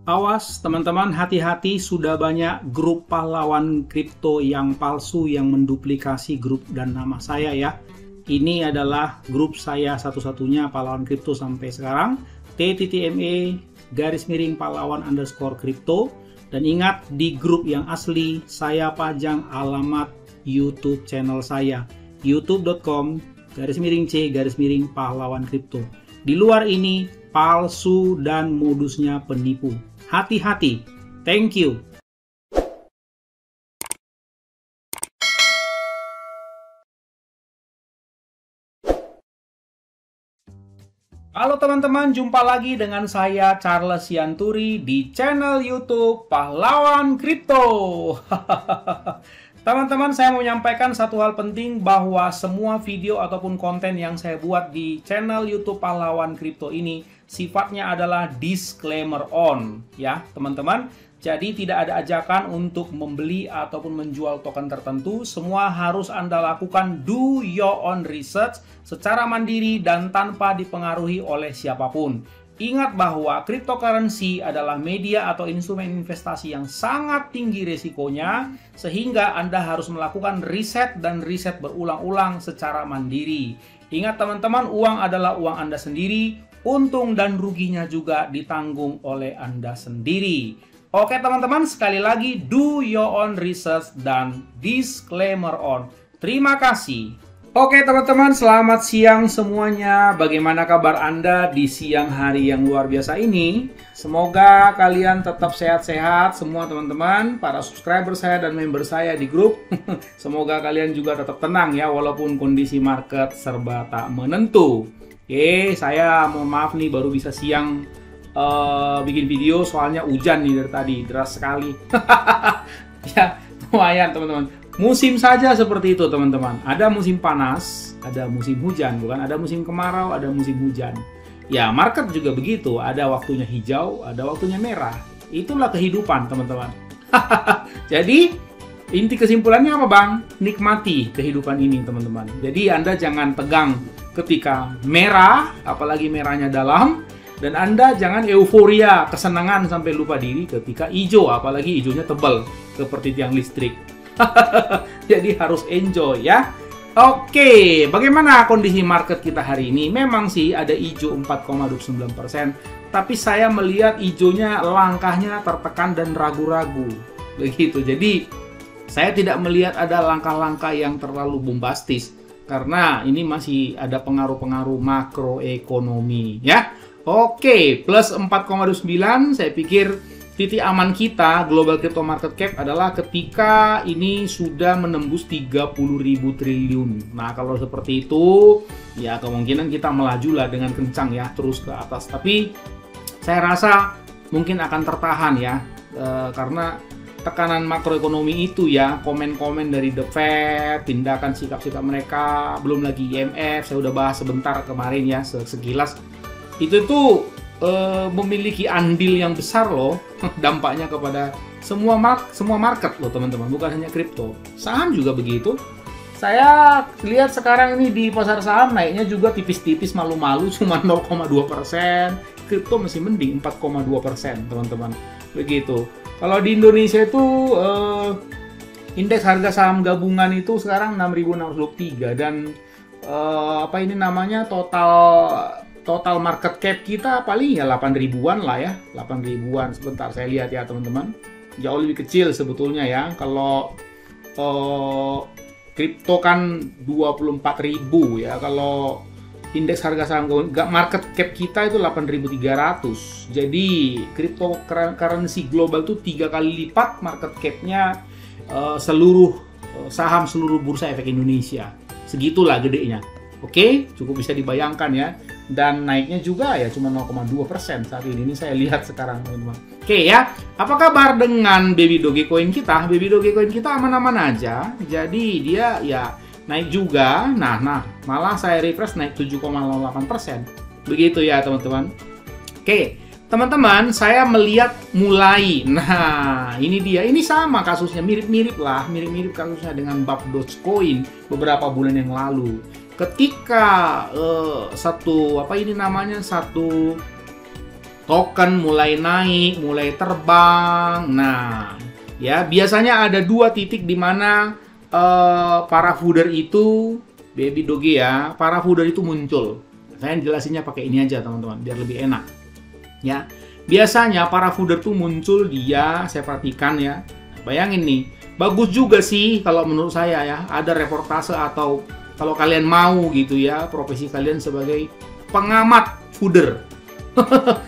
Awas teman-teman, hati-hati, sudah banyak grup pahlawan kripto yang palsu yang menduplikasi grup dan nama saya ya. Ini adalah grup saya satu-satunya pahlawan kripto sampai sekarang, t.me _pahlawan_kripto. Dan ingat, di grup yang asli saya pajang alamat YouTube channel saya, youtube.com/c/pahlawan kripto. Di luar ini palsu dan modusnya penipu. Hati-hati. Thank you. Halo teman-teman, jumpa lagi dengan saya Charles Sianturi di channel YouTube Pahlawan Kripto. Teman-teman, saya mau menyampaikan satu hal penting, bahwa semua video ataupun konten yang saya buat di channel YouTube Pahlawan Kripto ini sifatnya adalah disclaimer on ya teman-teman. Jadi tidak ada ajakan untuk membeli ataupun menjual token tertentu. Semua harus Anda lakukan do your own research secara mandiri dan tanpa dipengaruhi oleh siapapun. Ingat bahwa cryptocurrency adalah media atau instrumen investasi yang sangat tinggi risikonya, sehingga Anda harus melakukan riset dan riset berulang-ulang secara mandiri. Ingat teman-teman, uang adalah uang Anda sendiri, untung dan ruginya juga ditanggung oleh Anda sendiri. Oke teman-teman, sekali lagi do your own research dan disclaimer on. Terima kasih. Oke teman-teman, selamat siang semuanya. Bagaimana kabar Anda di siang hari yang luar biasa ini? Semoga kalian tetap sehat-sehat semua teman-teman, para subscriber saya dan member saya di grup. Semoga kalian juga tetap tenang ya, walaupun kondisi market serba tak menentu. Oke, saya mohon maaf nih baru bisa siang bikin video, soalnya hujan nih dari tadi, deras sekali. Ya, lumayan teman-teman. Musim saja seperti itu teman-teman. Ada musim panas, ada musim hujan, bukan? Ada musim kemarau, ada musim hujan. Ya, market juga begitu. Ada waktunya hijau, ada waktunya merah. Itulah kehidupan teman-teman. Jadi, inti kesimpulannya apa Bang? Nikmati kehidupan ini teman-teman. Jadi Anda jangan tegang ketika merah, apalagi merahnya dalam. Dan Anda jangan euforia, kesenangan sampai lupa diri ketika hijau, apalagi hijaunya tebal, seperti tiang listrik. Jadi harus enjoy ya. Oke, bagaimana kondisi market kita hari ini? Memang sih ada hijau 4,29%, tapi saya melihat hijaunya langkahnya tertekan dan ragu-ragu. Begitu. Jadi saya tidak melihat ada langkah-langkah yang terlalu bombastis, karena ini masih ada pengaruh-pengaruh makroekonomi ya. Oke, plus 4,29, saya pikir titik aman kita global crypto market cap adalah ketika ini sudah menembus 30.000 triliun. Nah, kalau seperti itu, ya kemungkinan kita melaju lah dengan kencang ya, terus ke atas. Tapi saya rasa mungkin akan tertahan ya, karena tekanan makroekonomi itu ya, komen-komen dari The Fed, tindakan sikap-sikap mereka, belum lagi IMF, saya udah bahas sebentar kemarin ya, sekilas. Itu tuh memiliki andil yang besar loh, dampaknya kepada semua market loh teman-teman, bukan hanya kripto. Saham juga begitu. Saya lihat sekarang ini di pasar saham naiknya juga tipis-tipis, malu-malu, cuma 0,2%. Kripto masih mending 4,2% teman-teman. Begitu. Kalau di Indonesia itu indeks harga saham gabungan itu sekarang 6.623 dan apa ini namanya, total market cap kita paling ya 8 ribuan lah ya, 8 ribuan. Sebentar saya lihat ya teman-teman, jauh lebih kecil sebetulnya ya. Kalau kripto kan 24.000 ya, kalau indeks harga saham market cap kita itu 8.300. Jadi cryptocurrency global itu 3 kali lipat market capnya seluruh saham seluruh bursa efek Indonesia. Segitulah gedenya. Oke, cukup bisa dibayangkan ya. Dan naiknya juga ya cuma 0,2% saat ini saya lihat sekarang teman-teman. Oke ya, apa kabar dengan Baby Dogecoin kita? Baby Dogecoin kita aman-aman aja. Jadi dia ya naik juga. Nah, malah saya refresh naik 7,08%. Begitu ya teman-teman. Oke, teman-teman, saya melihat mulai. Nah, ini dia. Ini sama kasusnya, mirip-mirip kasusnya dengan BAP Dogecoin beberapa bulan yang lalu. Ketika satu token mulai naik, mulai terbang. Nah, ya biasanya ada 2 titik di mana para fooder itu, Baby Doge ya, para fooder itu muncul. Saya jelasinnya pakai ini aja teman-teman, biar lebih enak. Ya, biasanya para fooder tuh muncul dia, saya perhatikan ya. Bayangin nih, bagus juga sih kalau menurut saya ya, ada reportase atau kalau kalian mau gitu ya, profesi kalian sebagai pengamat fooder.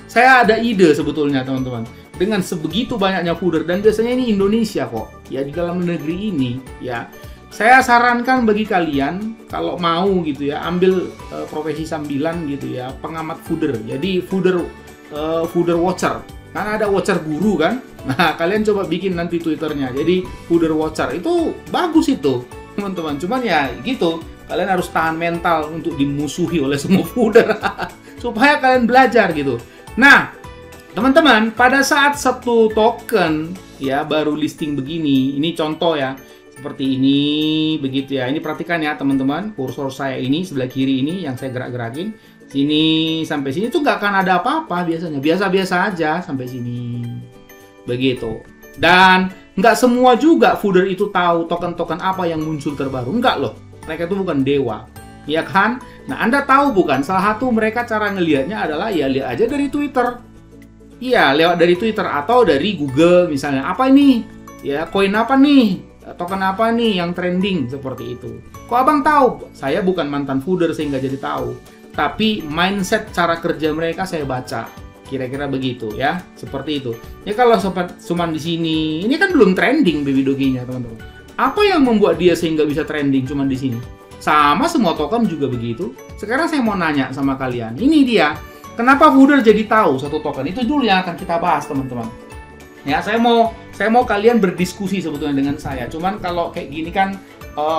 Saya ada ide sebetulnya teman-teman. Dengan sebegitu banyaknya fooder, dan biasanya ini Indonesia kok. Ya di dalam negeri ini ya. Saya sarankan bagi kalian kalau mau gitu ya, ambil profesi sambilan gitu ya, pengamat fooder. Jadi fooder watcher. Karena ada watcher guru kan. Nah, kalian coba bikin nanti Twitternya. Jadi fooder watcher itu bagus itu, teman-teman. Cuman ya gitu. Kalian harus tahan mental untuk dimusuhi oleh semua fooder supaya kalian belajar gitu. Nah, teman-teman, pada saat satu token ya baru listing begini, ini contoh ya, seperti ini begitu ya. Ini perhatikan ya teman-teman, kursor saya ini sebelah kiri ini yang saya gerak-gerakin sini sampai sini tuh nggak akan ada apa-apa biasanya, biasa-biasa aja sampai sini begitu. Dan nggak semua juga fooder itu tahu token-token apa yang muncul terbaru, nggak loh. Mereka itu bukan dewa, ya kan? Nah, Anda tahu bukan? Salah satu mereka cara ngelihatnya adalah ya lihat aja dari Twitter. Iya, lewat dari Twitter atau dari Google misalnya. Apa ini? Ya, koin apa nih? Token apa nih yang trending seperti itu? Kok abang tahu? Saya bukan mantan fooder sehingga jadi tahu. Tapi mindset cara kerja mereka saya baca. Kira-kira begitu ya, seperti itu. Ya kalau cuma di sini, ini kan belum trending Baby Doge-nya, teman-teman. Apa yang membuat dia sehingga bisa trending cuma di sini? Sama semua token juga begitu. Sekarang saya mau nanya sama kalian. Ini dia. Kenapa fooder jadi tahu satu token? Itu dulu yang akan kita bahas, teman-teman. Ya, saya mau kalian berdiskusi sebetulnya dengan saya. Cuman kalau kayak gini kan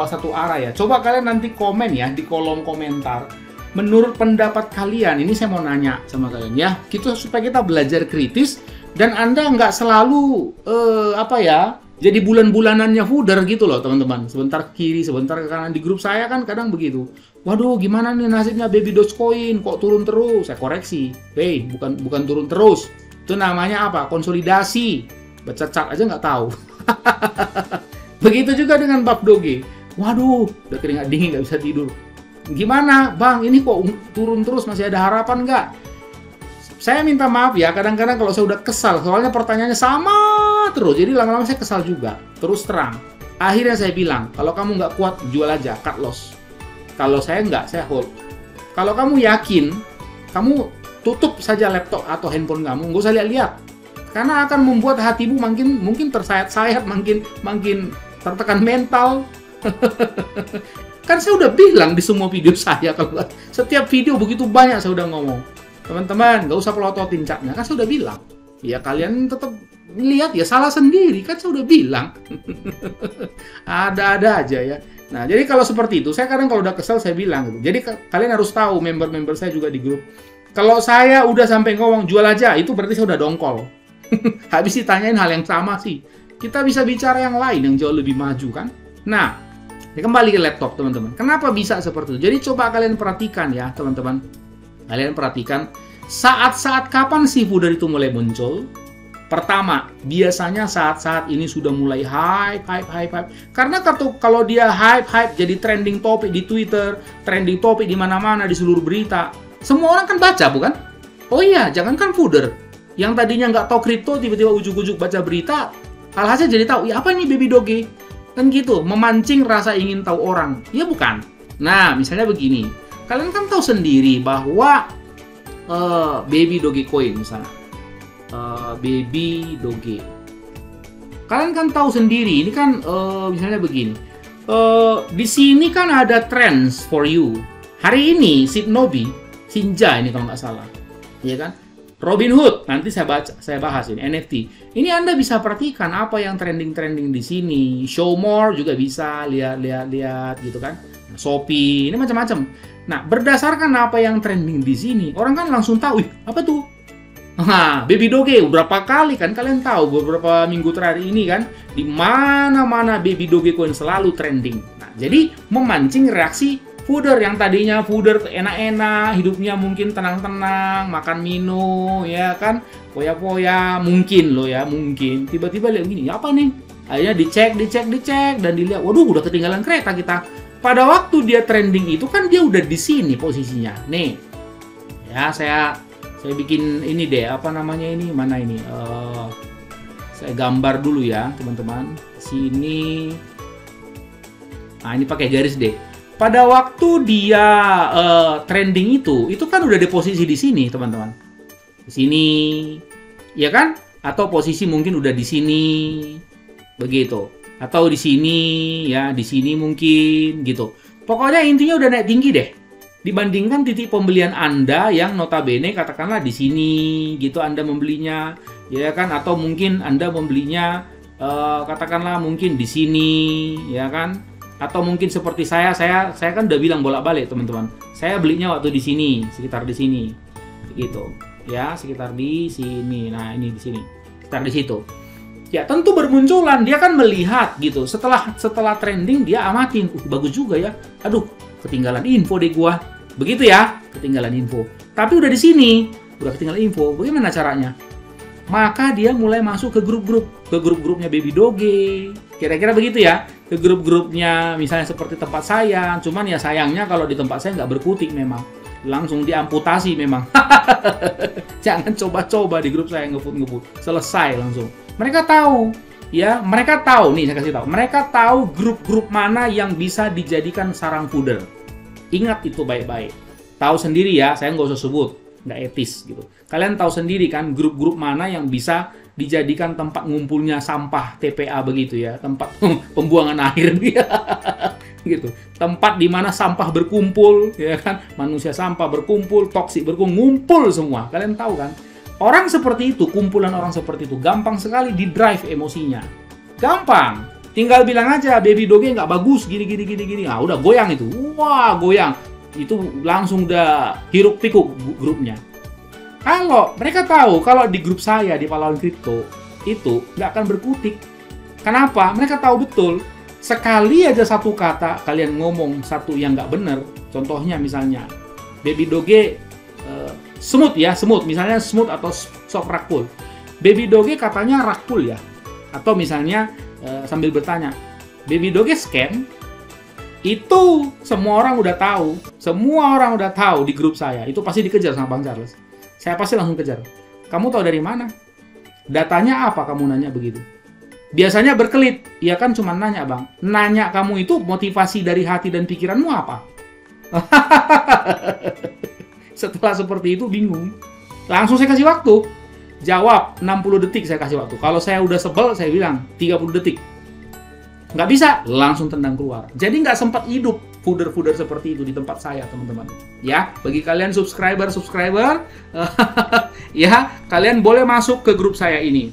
satu arah ya. Coba kalian nanti komen ya di kolom komentar. Menurut pendapat kalian, ini saya mau nanya sama kalian ya. Gitu supaya kita belajar kritis dan Anda nggak selalu jadi bulan-bulanannya fooder gitu loh teman-teman. Sebentar ke kiri, sebentar ke kanan. Di grup saya kan kadang begitu. Waduh, gimana nih nasibnya Baby Dogecoin? Kok turun terus? Saya koreksi. Hey, bukan turun terus. Itu namanya apa? Konsolidasi. Baca chart aja nggak tahu. Begitu juga dengan Bab Doge. Waduh, udah keringat dingin nggak bisa tidur. Gimana, Bang? Ini kok turun terus? Masih ada harapan nggak? Saya minta maaf ya, kadang-kadang kalau saya udah kesal, soalnya pertanyaannya sama terus, jadi lama-lama saya kesal juga, terus terang. Akhirnya saya bilang, kalau kamu nggak kuat, jual aja, cut loss. Kalau saya nggak, saya hold. Kalau kamu yakin, kamu tutup saja laptop atau handphone kamu, nggak usah lihat-lihat. Karena akan membuat hatimu mungkin tersayat-sayat, makin tertekan mental. Kan saya udah bilang di semua video saya, kalau setiap video begitu banyak saya udah ngomong. Teman-teman, nggak usah pelototin catnya, kan saya udah bilang. Ya kalian tetap lihat ya salah sendiri, kan saya udah bilang. Ada-ada aja ya. Nah, jadi kalau seperti itu, saya kadang kalau udah kesel saya bilang gitu. Jadi kalian harus tahu, member-member saya juga di grup. Kalau saya udah sampai ngomong jual aja, itu berarti saya udah dongkol. Habis ditanyain hal yang sama sih. Kita bisa bicara yang lain yang jauh lebih maju kan. Nah, ya kembali ke laptop teman-teman. Kenapa bisa seperti itu? Jadi coba kalian perhatikan ya teman-teman. Kalian perhatikan saat-saat kapan sih fooder itu mulai muncul? Pertama, biasanya saat-saat ini sudah mulai hype. Karena kalau dia hype jadi trending topik di Twitter, trending topik di mana-mana di seluruh berita, semua orang kan baca bukan? Oh iya, jangankan fooder, yang tadinya nggak tahu kripto tiba-tiba ujuk-ujuk baca berita, alhasil jadi tahu. Ya apa ini Baby Doge? Kan gitu, memancing rasa ingin tahu orang. Ya bukan? Nah, misalnya begini. Kalian kan tahu sendiri bahwa Baby Dogecoin misalnya, Baby Doge. Kalian kan tahu sendiri, ini kan misalnya begini. Di sini kan ada trends for you. Hari ini Shinobi, Shinja ini kalau nggak salah, ya kan? Robinhood, nanti saya bahas ini NFT. Ini Anda bisa perhatikan apa yang trending di sini. Show more juga bisa lihat gitu kan. Shopee, ini macam-macam. Nah, berdasarkan apa yang trending di sini, orang kan langsung tahu, apa tuh? Nah, Baby Doge, berapa kali kan kalian tahu beberapa minggu terakhir ini kan, di mana-mana Baby Dogecoin selalu trending. Nah, jadi memancing reaksi Fooder yang tadinya fooder enak-enak, hidupnya mungkin tenang-tenang, makan minum, ya kan, poya-poya, mungkin loh ya, mungkin. Tiba-tiba lihat gini, apa nih? Akhirnya dicek, dan dilihat, waduh udah ketinggalan kereta kita. Pada waktu dia trending itu kan dia udah di sini posisinya. Nih, ya saya bikin ini deh, apa namanya ini, mana ini? Saya gambar dulu ya, teman-teman. Sini. Nah, ini pakai garis deh. Pada waktu dia trending itu kan udah di posisi di sini, teman-teman. Di sini, ya kan? Atau posisi mungkin udah di sini, begitu. Atau di sini, ya, di sini mungkin, gitu. Pokoknya intinya udah naik tinggi deh. Dibandingkan titik pembelian Anda yang notabene katakanlah di sini, gitu Anda membelinya, ya kan? Atau mungkin Anda membelinya katakanlah mungkin di sini, ya kan? Atau mungkin seperti saya kan udah bilang bolak-balik teman-teman. Saya belinya waktu di sini, sekitar di sini, gitu, ya, sekitar di sini. Nah ini di sini, sekitar di situ. Ya tentu bermunculan, dia kan melihat gitu. Setelah trending dia amatin, bagus juga ya. Aduh, ketinggalan info deh gua. Begitu ya, ketinggalan info. Tapi udah di sini, udah ketinggalan info. Bagaimana caranya? Maka dia mulai masuk ke grup-grupnya Baby Doge. Kira-kira begitu ya. Ke grup-grupnya misalnya seperti tempat saya. Cuman ya sayangnya kalau di tempat saya nggak berkutik memang. Langsung diamputasi memang. Jangan coba-coba di grup saya ngebut. Selesai langsung. Mereka tahu. Ya, mereka tahu nih saya kasih tahu. Mereka tahu grup-grup mana yang bisa dijadikan sarang fooder. Ingat itu baik-baik. Tahu sendiri ya, saya nggak usah sebut. Nggak etis gitu. Kalian tahu sendiri kan grup-grup mana yang bisa dijadikan tempat ngumpulnya sampah TPA begitu ya, tempat pembuangan akhir dia gitu. Tempat di mana sampah berkumpul ya kan, manusia sampah berkumpul, toksik ngumpul semua. Kalian tahu kan? Orang seperti itu, kumpulan orang seperti itu gampang sekali di drive emosinya. Gampang. Tinggal bilang aja Baby Doge nggak bagus gini. Nah, udah goyang itu. Wah, goyang. Itu langsung udah hiruk pikuk grupnya. Kalau mereka tahu kalau di grup saya di Pahlawan Kripto itu nggak akan berkutik. Kenapa? Mereka tahu betul sekali aja satu kata kalian ngomong satu yang nggak bener. Contohnya misalnya Baby Doge semut misalnya semut atau sok rakpul. Baby Doge katanya rakpul ya. Atau misalnya sambil bertanya Baby Doge scam. Itu semua orang udah tahu di grup saya. Itu pasti dikejar sama Bang Charles. Saya pasti langsung kejar. Kamu tahu dari mana? Datanya apa kamu nanya begitu? Biasanya berkelit. Ya kan cuma nanya Bang. Nanya kamu itu motivasi dari hati dan pikiranmu apa? Setelah seperti itu bingung. Langsung saya kasih waktu. Jawab 60 detik saya kasih waktu. Kalau saya udah sebel saya bilang 30 detik. Nggak bisa, langsung tendang keluar. Jadi nggak sempat hidup fooder-fooder seperti itu di tempat saya, teman-teman. Ya, bagi kalian subscriber, ya, kalian boleh masuk ke grup saya ini.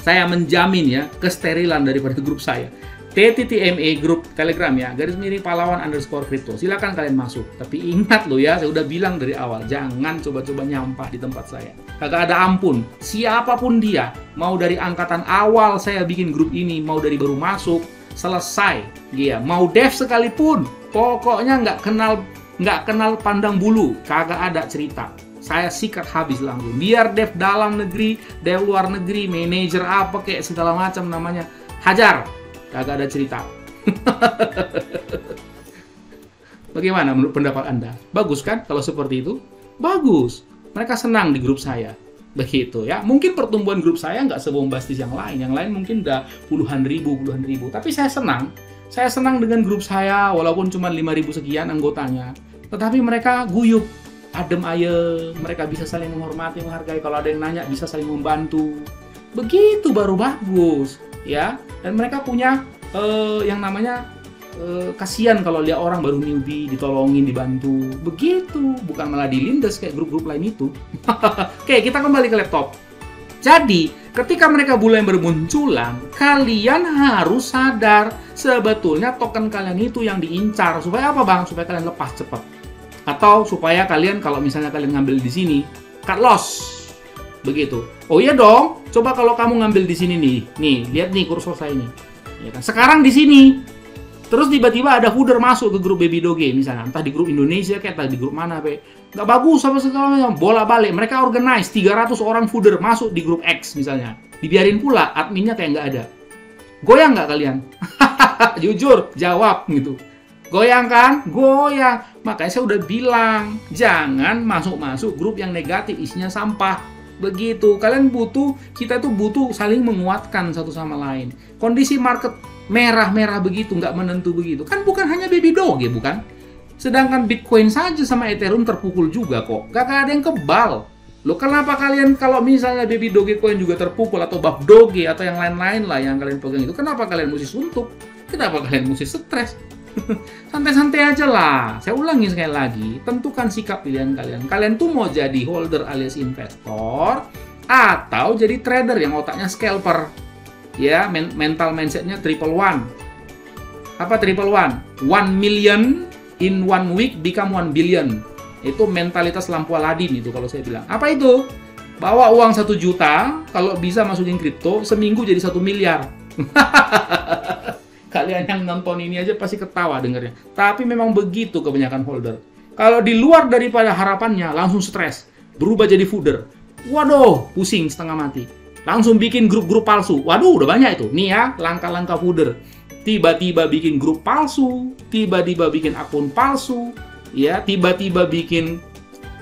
Saya menjamin ya, kesterilan daripada grup saya. TTTME grup Telegram ya, _pahlawan_kripto. Silakan kalian masuk. Tapi ingat loh ya, saya udah bilang dari awal, jangan coba-coba nyampah di tempat saya. Kagak ada ampun. Siapapun dia, mau dari angkatan awal saya bikin grup ini, mau dari baru masuk, selesai dia, mau dev sekalipun, pokoknya nggak kenal pandang bulu, kagak ada cerita. Saya sikat habis langsung. Biar dev dalam negeri, dev luar negeri, manajer apa kayak segala macam namanya, hajar, kagak ada cerita. Bagaimana menurut pendapat Anda? Bagus kan kalau seperti itu? Bagus. Mereka senang di grup saya. Begitu ya. Mungkin pertumbuhan grup saya nggak sebombastis yang lain. Yang lain mungkin udah puluhan ribu. Tapi saya senang. Saya senang dengan grup saya walaupun cuma 5.000 sekian anggotanya. Tetapi mereka guyup, adem ayem. Mereka bisa saling menghormati, menghargai. Kalau ada yang nanya bisa saling membantu. Begitu baru bagus. Ya. Dan mereka punya yang namanya kasihan kalau lihat orang baru newbie ditolongin, dibantu. Begitu, bukan malah dilindas kayak grup-grup lain itu. Oke, kita kembali ke laptop. Jadi, ketika mereka mulai bermunculan, kalian harus sadar sebetulnya token kalian itu yang diincar. Supaya apa, Bang? Supaya kalian lepas cepat. Atau supaya kalian kalau misalnya kalian ngambil di sini, cut loss. Begitu. Oh iya dong, coba kalau kamu ngambil di sini nih. Nih, lihat nih kursor saya ini. Ya kan? Sekarang di sini. Terus tiba-tiba ada fooder masuk ke grup Baby Doge misalnya, entah di grup Indonesia kayak entah di grup mana, nggak bagus apa segala macam, bola balik. Mereka organize 300 orang fooder masuk di grup X misalnya, dibiarin pula adminnya kayak nggak ada. Goyang nggak kalian? Jujur, jawab gitu. Goyang kan? Goyang. Makanya saya udah bilang, jangan masuk-masuk grup yang negatif, isinya sampah. Begitu, kita tuh butuh saling menguatkan satu sama lain. Kondisi market merah-merah begitu, nggak menentu begitu. Kan bukan hanya Baby Doge, bukan? Sedangkan Bitcoin saja sama Ethereum terpukul juga kok. Gak ada yang kebal. Loh, kenapa kalian kalau misalnya Baby Doge Coin juga terpukul, atau Bab Doge, atau yang lain-lain lah yang kalian pegang itu, kenapa kalian mesti suntuk? Kenapa kalian mesti stres? Santai-santai aja lah. Saya ulangi sekali lagi, tentukan sikap pilihan kalian. Kalian tuh mau jadi holder alias investor, atau jadi trader yang otaknya scalper. Ya, mental mindsetnya triple one. Apa triple one? 1 million in 1 week become 1 billion. Itu mentalitas lampu Aladin itu kalau saya bilang. Apa itu? Bawa uang 1 juta, kalau bisa masukin kripto, seminggu jadi 1 miliar. Kalian yang nonton ini aja pasti ketawa dengernya. Tapi memang begitu kebanyakan holder. Kalau di luar daripada harapannya, langsung stres. Berubah jadi fooder. Waduh, pusing setengah mati. Langsung bikin grup-grup palsu. Waduh, udah banyak itu. Nih ya, langkah-langkah fooder. Tiba-tiba bikin grup palsu, tiba-tiba bikin akun palsu, ya, tiba-tiba bikin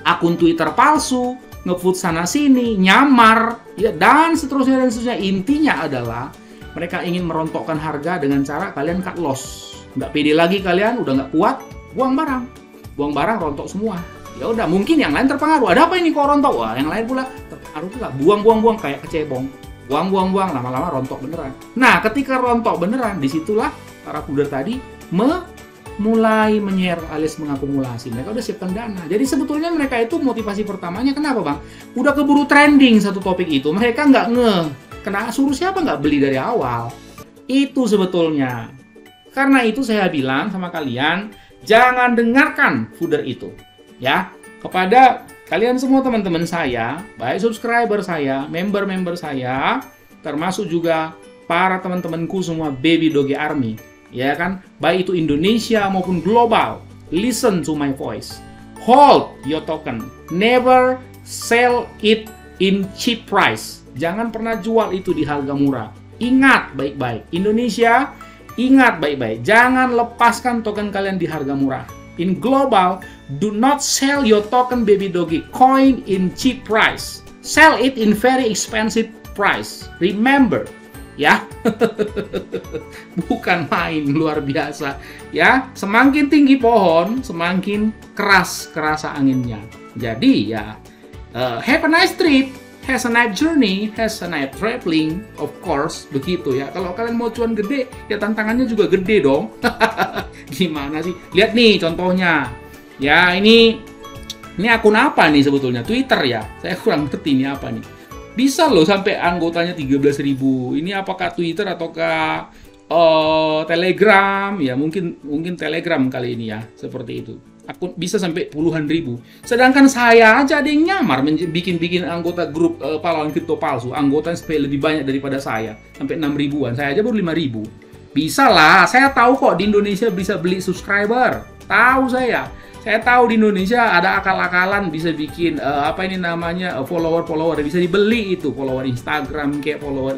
akun Twitter palsu, nge-food sana-sini, nyamar, ya, dan seterusnya dan seterusnya. Intinya adalah mereka ingin merontokkan harga dengan cara kalian cut loss. Nggak pede lagi kalian, udah nggak kuat, buang barang. Buang barang, rontok semua. Ya udah, mungkin yang lain terpengaruh. Ada apa ini kok rontok? Wah, yang lain pula terpengaruh pula. Buang kayak kecebong. Buang, lama-lama rontok beneran. Nah, ketika rontok beneran, disitulah para fooder tadi mulai menyer alias mengakumulasi. Mereka udah siapkan dana. Jadi sebetulnya mereka itu motivasi pertamanya kenapa, Bang? Udah keburu trending satu topik itu. Mereka nggak kena suruh siapa nggak beli dari awal. Itu sebetulnya. Karena itu saya bilang sama kalian, jangan dengarkan fooder itu. Ya, kepada kalian semua teman-teman saya, baik subscriber saya, member-member saya, termasuk juga para teman-temanku semua Baby Doge Army, ya kan? Baik itu Indonesia maupun global, listen to my voice. Hold your token. Never sell it in cheap price. Jangan pernah jual itu di harga murah. Ingat baik-baik. Indonesia, ingat baik-baik. Jangan lepaskan token kalian di harga murah. In global, do not sell your token Baby Doge coin in cheap price. Sell it in very expensive price. Remember, ya. Bukan main, luar biasa. Ya, semakin tinggi pohon, semakin keras kerasa anginnya. Jadi ya, have a nice trip, has a nice journey, has a nice traveling, of course, begitu ya. Kalau kalian mau cuan gede, ya tantangannya juga gede dong. Gimana sih? Lihat nih contohnya. Ya, ini akun apa nih sebetulnya? Twitter ya. Saya kurang ngerti ini apa nih. Bisa loh sampai anggotanya 13.000. Ini apakah Twitter ataukah Telegram? Ya, mungkin Telegram kali ini ya, seperti itu. Akun bisa sampai puluhan ribu. Sedangkan saya aja ada yang nyamar bikin anggota grup pahlawan kripto palsu. Anggotanya sampai lebih banyak daripada saya, sampai 6.000-an. Saya aja baru 5.000. Bisa lah, saya tahu kok di Indonesia bisa beli subscriber. Tahu saya. Saya tahu di Indonesia ada akal-akalan bisa bikin follower bisa dibeli itu, follower Instagram kayak follower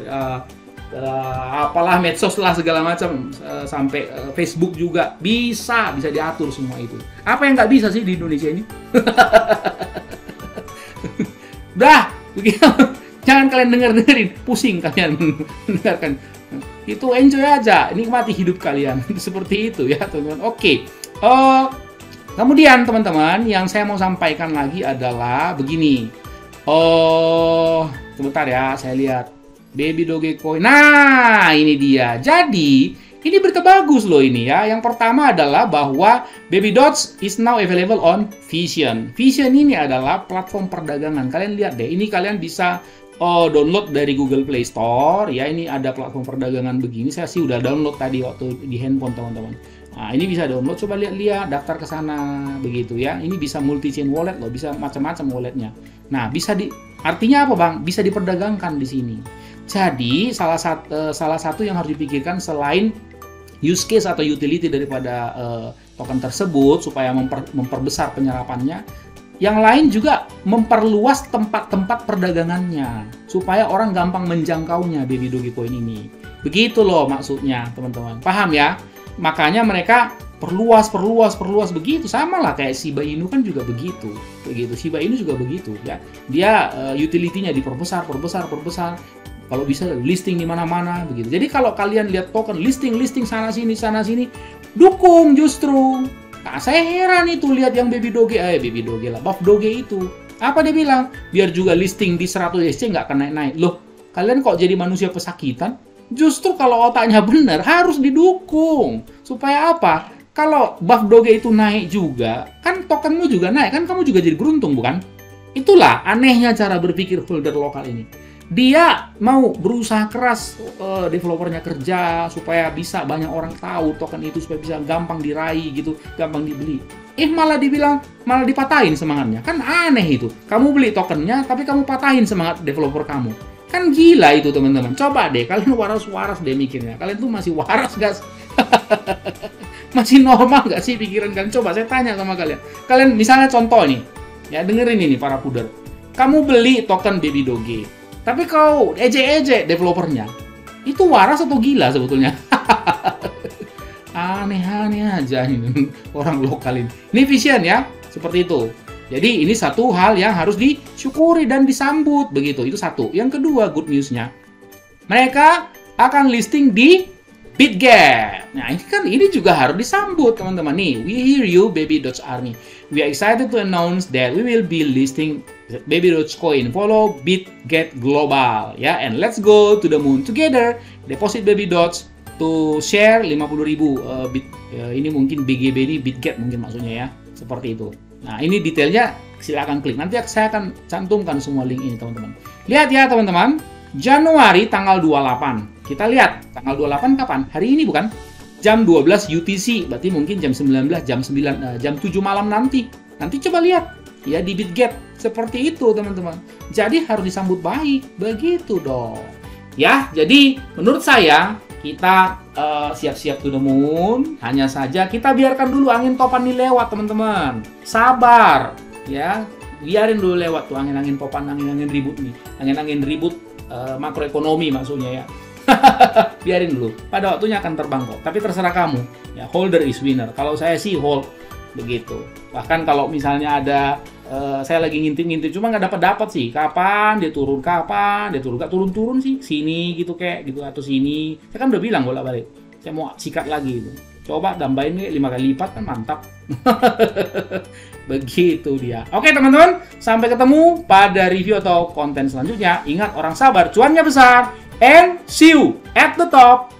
apalah medsos lah segala macam, sampai Facebook juga bisa diatur semua itu. Apa yang nggak bisa sih di Indonesia ini? Dah, begitu. Jangan kalian dengerin, pusing kalian mendengarkan. Itu enjoy aja, nikmati hidup kalian. Seperti itu ya, teman-teman. Oke. Kemudian teman-teman, yang saya mau sampaikan lagi adalah begini. Sebentar ya, saya lihat Baby Doge Coin. Nah, ini dia. Jadi, ini berita bagus loh ini ya. Yang pertama adalah bahwa Baby Doge is now available on Vision. Vision ini adalah platform perdagangan. Kalian lihat deh, ini kalian bisa download dari Google Play Store ya. Ini ada platform perdagangan begini. Saya sih udah download tadi waktu di handphone teman-teman. Nah, ini bisa download, coba lihat-lihat, daftar ke sana begitu ya. Ini bisa multi chain wallet loh, bisa macam-macam walletnya. Nah, artinya apa, Bang? Bisa diperdagangkan di sini. Jadi, salah satu yang harus dipikirkan selain use case atau utility daripada token tersebut supaya memperbesar penyerapannya. Yang lain juga memperluas tempat-tempat perdagangannya supaya orang gampang menjangkaunya Baby Doge Coin ini. Begitu loh maksudnya, teman-teman. Paham ya? Makanya mereka perluas begitu. Sama lah kayak Shiba Inu kan juga begitu. Shiba Inu juga begitu ya. Dia utility-nya diperbesar. Kalau bisa listing di mana-mana begitu. Jadi kalau kalian lihat token listing sana sini, dukung justru. Nah, saya heran itu lihat yang Baby Doge lah, Buff Doge itu. Apa dia bilang? Biar juga listing di 100 SC nggak akan naik-naik. Loh, kalian kok jadi manusia pesakitan? Justru kalau otaknya benar, harus didukung. Supaya apa? Kalau Buff Doge itu naik juga, kan tokenmu juga naik, kan kamu juga jadi beruntung, bukan? Itulah anehnya cara berpikir holder lokal ini. Dia mau berusaha keras, developernya kerja supaya bisa banyak orang tahu token itu, supaya bisa gampang diraih gitu, gampang dibeli. Malah dipatahin semangatnya. Kan aneh itu. Kamu beli tokennya, tapi kamu patahin semangat developer kamu. Kan gila itu, teman-teman. Coba deh, kalian waras-waras deh mikirnya. Kalian tuh masih waras gak? Masih normal gak sih pikiran kalian? Coba saya tanya sama kalian. Kalian misalnya contoh nih, ya dengerin ini para puder. Kamu beli token Baby Doge, tapi kau ejek-ejek developernya. Itu waras atau gila sebetulnya? Aneh-aneh aja ini orang lokal ini. Ini vision ya, seperti itu. Jadi ini satu hal yang harus disyukuri dan disambut begitu. Itu satu. Yang kedua, good news-nya, mereka akan listing di BitGet. Nah, ini juga harus disambut, teman-teman. Nih, we hear you, Baby.Army. We are excited to announce that we will be listing Baby.Coin. Follow BitGet Global, ya. And let's go to the moon together. Deposit Baby Dots to share 50.000 ini mungkin BGB ini BitGet mungkin maksudnya ya. Seperti itu. Nah, ini detailnya silakan klik. Nanti saya akan cantumkan semua link ini, teman-teman. Lihat ya, teman-teman. Januari tanggal 28. Kita lihat tanggal 28 kapan? Hari ini bukan? Jam 12 UTC, berarti mungkin jam 19, jam 7 malam nanti. Nanti coba lihat ya di BitGet. Seperti itu, teman-teman. Jadi harus disambut baik, begitu dong. Ya, jadi menurut saya kita siap-siap to the moon. Hanya saja kita biarkan dulu angin topan ini lewat, teman-teman. Sabar, ya. Biarin dulu lewat tuh angin-angin topan, angin-angin ribut nih. Angin-angin ribut makroekonomi maksudnya ya. Biarin dulu. Pada waktunya akan terbang kok. Tapi terserah kamu. Ya, holder is winner. Kalau saya sih hold begitu. Bahkan kalau misalnya ada saya lagi ngintip-ngintip cuma nggak dapat sih. Kapan dia turun? Nggak turun-turun sih. Sini gitu kayak gitu atau sini. Saya kan udah bilang bolak-balik. Saya mau sikat lagi itu. Coba tambahin 5 kali lipat kan mantap. Begitu dia. Oke teman-teman, sampai ketemu pada review atau konten selanjutnya. Ingat, orang sabar cuannya besar. And see you at the top.